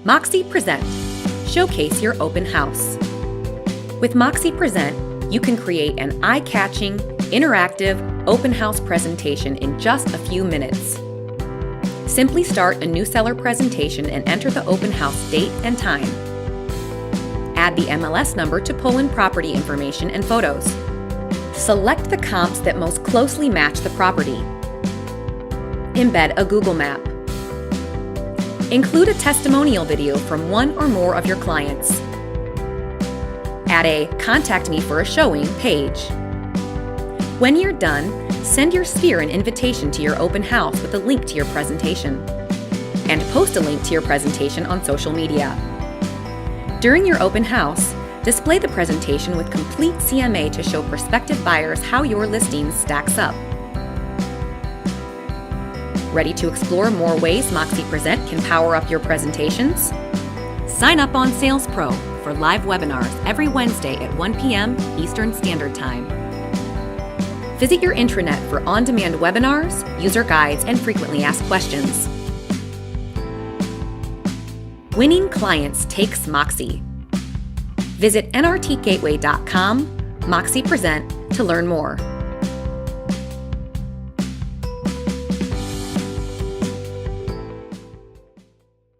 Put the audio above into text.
Moxi Present. Showcase your open house. With Moxi Present, you can create an eye-catching, interactive open house presentation in just a few minutes. Simply start a new seller presentation and enter the open house date and time. Add the MLS number to pull in property information and photos. Select the comps that most closely match the property. Embed a Google map. Include a testimonial video from one or more of your clients. Add a "Contact me for a showing" page. When you're done, send your sphere an invitation to your open house with a link to your presentation. And post a link to your presentation on social media. During your open house, display the presentation with complete CMA to show prospective buyers how your listing stacks up. Ready to explore more ways Moxi Present can power up your presentations? Sign up on Sales Pro for live webinars every Wednesday at 1 p.m. Eastern Standard Time. Visit your intranet for on-demand webinars, user guides, and frequently asked questions. Winning clients takes Moxi. Visit nrtgateway.com/Moxi Present to learn more.